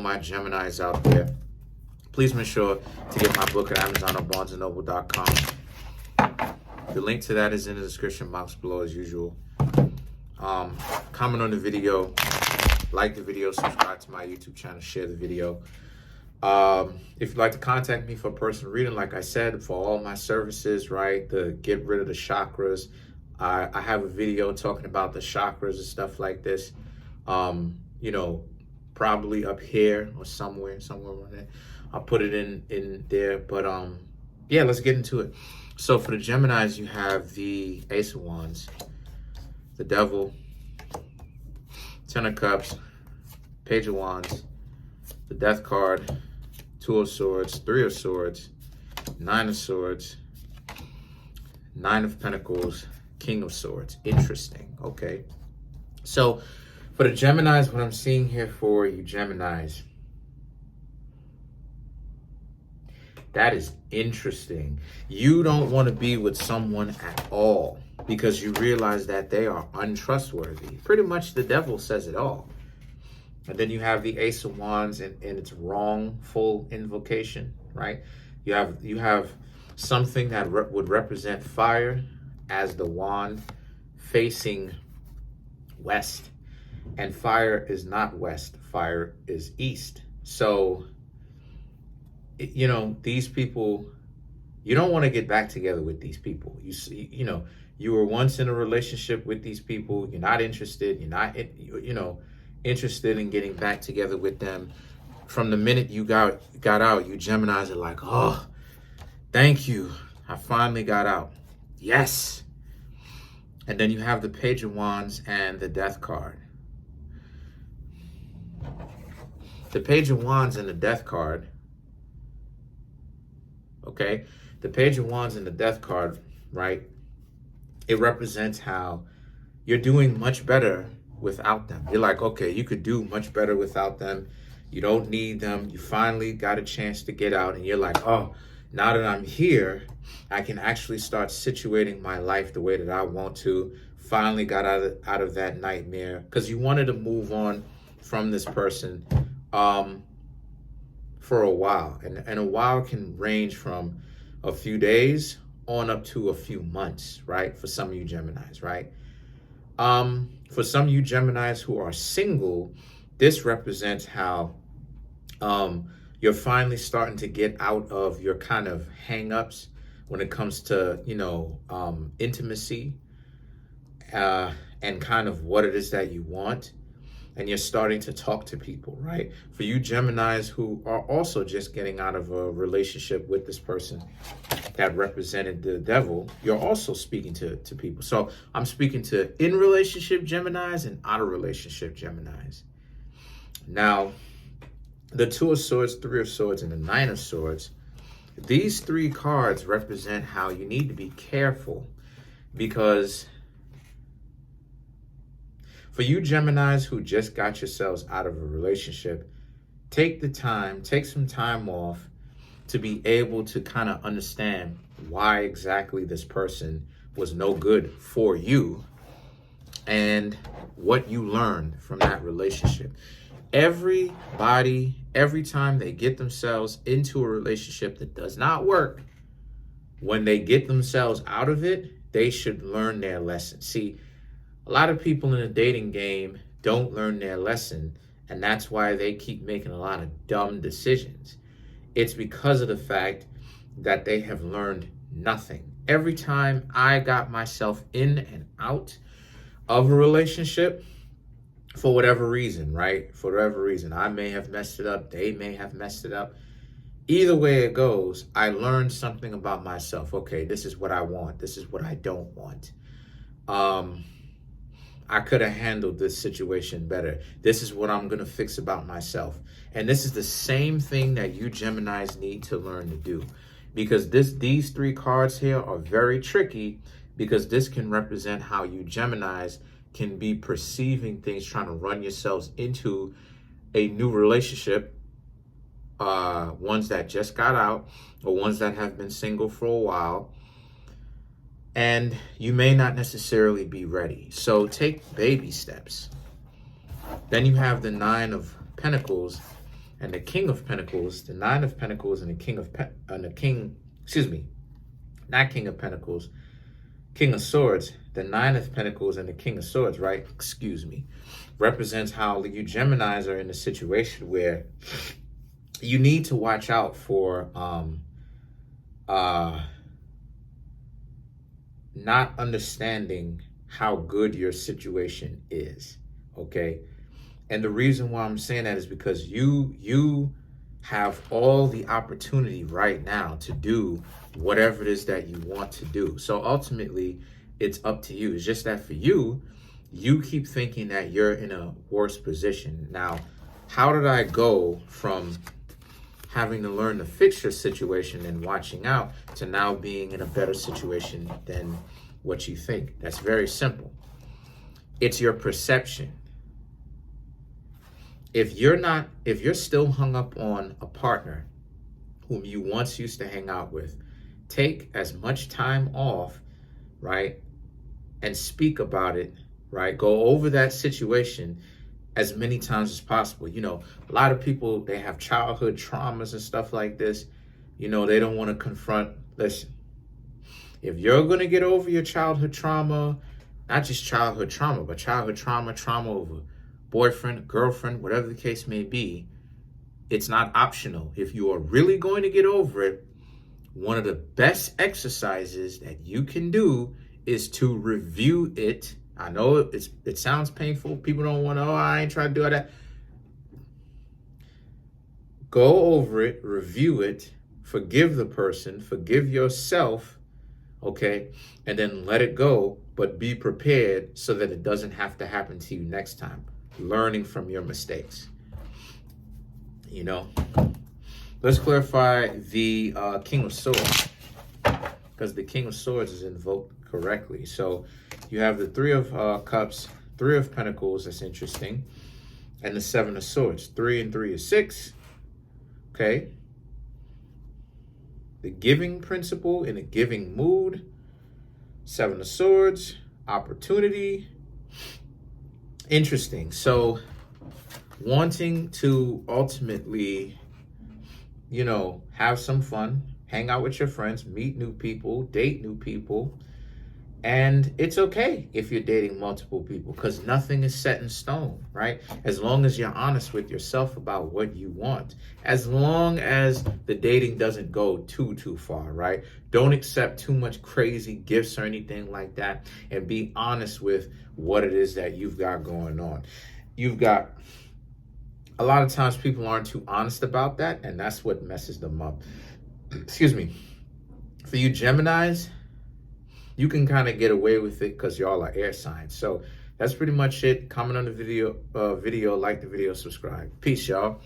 my Geminis out there. Please make sure to get my book at Amazon or BarnesandNoble.com. The link to that is in the description box below as usual. Comment on the video, like the video, subscribe to my YouTube channel, share the video. If you'd like to contact me for a personal reading, like I said, for all my services, right, to get rid of the chakras, I have a video talking about the chakras and stuff like this. You know, probably up here or somewhere around there. I'll put it in there. But yeah, let's get into it. So for the Geminis, you have the Ace of Wands, the Devil, Ten of Cups, Page of Wands, the Death card, Two of Swords, Three of Swords, Nine of Swords, Nine of Pentacles, King of Swords. Interesting. Okay. So for the Geminis, what I'm seeing here for you Geminis, that is interesting. You don't want to be with someone at all because you realize that they are untrustworthy. Pretty much the Devil says it all. And then you have the Ace of Wands in its wrongful invocation, right? You have something that would represent fire as the wand facing west. And fire is not west, fire is east. So, you know, these people, you don't want to get back together with these people. You know, you were once in a relationship with these people. You're not interested. You're not, you know, interested in getting back together with them. From the minute you got out, you Geminis are like, oh, thank you. I finally got out. Yes. And then you have the Page of Wands and the Death card. The Page of Wands and the Death card. Okay, the Page of Wands and the Death card, right? It represents how you're doing much better without them. You're like, okay, you could do much better without them. You don't need them. You finally got a chance to get out and you're like, oh, now that I'm here, I can actually start situating my life the way that I want to. Finally got out of that nightmare because you wanted to move on from this person for a while. And a while can range from a few days on up to a few months, right? For some of you Geminis, right? For some of you Geminis who are single, this represents how you're finally starting to get out of your kind of hang-ups when it comes to, you know, intimacy and kind of what it is that you want. And you're starting to talk to people, right? For you Geminis who are also just getting out of a relationship with this person that represented the Devil, you're also speaking to people. So I'm speaking to in relationship Geminis and out of relationship Geminis. Now, the Two of Swords, Three of Swords, and the Nine of Swords, these three cards represent how you need to be careful because for you Geminis who just got yourselves out of a relationship, take some time off to be able to kind of understand why exactly this person was no good for you and what you learned from that relationship. Everybody, every time they get themselves into a relationship that does not work, when they get themselves out of it, they should learn their lesson. See, a lot of people in the dating game don't learn their lesson, and that's why they keep making a lot of dumb decisions. It's because of the fact that they have learned nothing. Every time I got myself in and out of a relationship, for whatever reason, right? For whatever reason, I may have messed it up. They may have messed it up. Either way it goes, I learned something about myself. Okay, this is what I want. This is what I don't want. I could have handled this situation better. This is what I'm going to fix about myself. And this is the same thing that you Geminis need to learn to do. Because these three cards here are very tricky because this can represent how you Geminis can be perceiving things, trying to run yourselves into a new relationship, ones that just got out or ones that have been single for a while. And you may not necessarily be ready. So take baby steps. Then you have the Nine of Pentacles and the King of Pentacles, the Nine of Pentacles, and the King of not King of Pentacles, King of Swords, the Nine of Pentacles, and the King of Swords, right? Represents how you Geminis are in a situation where you need to watch out for not understanding how good your situation is, okay? And the reason why I'm saying that is because you have all the opportunity right now to do whatever it is that you want to do. So ultimately, it's up to you. It's just that for you, you keep thinking that you're in a worse position. Now, how did I go from having to learn to fix your situation and watching out to now being in a better situation than what you think? That's very simple. It's your perception. If you're still hung up on a partner whom you once used to hang out with, take as much time off, right? And speak about it, right? Go over that situation as many times as possible. You know, a lot of people, they have childhood traumas and stuff like this. You know, they don't want to confront. Listen, if you're going to get over your childhood trauma, not just childhood trauma, but childhood trauma over boyfriend, girlfriend, whatever the case may be, it's not optional. If you are really going to get over it, one of the best exercises that you can do is to review it. I know it sounds painful. People don't want to, oh, I ain't trying to do that. Go over it, review it, forgive the person, forgive yourself, okay? And then let it go, but be prepared so that it doesn't have to happen to you next time. Learning from your mistakes. You know, let's clarify the King of Swords, because the King of Swords is invoked correctly. So you have the Three of Cups, Three of Pentacles, that's interesting, and the Seven of Swords. 3 and 3 is 6. Okay. The giving principle, in a giving mood. Seven of Swords, opportunity. Interesting. So wanting to ultimately, you know, have some fun, hang out with your friends, meet new people, date new people. And it's okay if you're dating multiple people, because nothing is set in stone, right? As long as you're honest with yourself about what you want, as long as the dating doesn't go too far, right? Don't accept too much crazy gifts or anything like that, and be honest with what it is that you've got going on. A lot of times people aren't too honest about that, and that's what messes them up. Excuse me. For you Geminis, you can kind of get away with it because y'all are air signs. So that's pretty much it. Comment on the video, like the video, subscribe. Peace, y'all.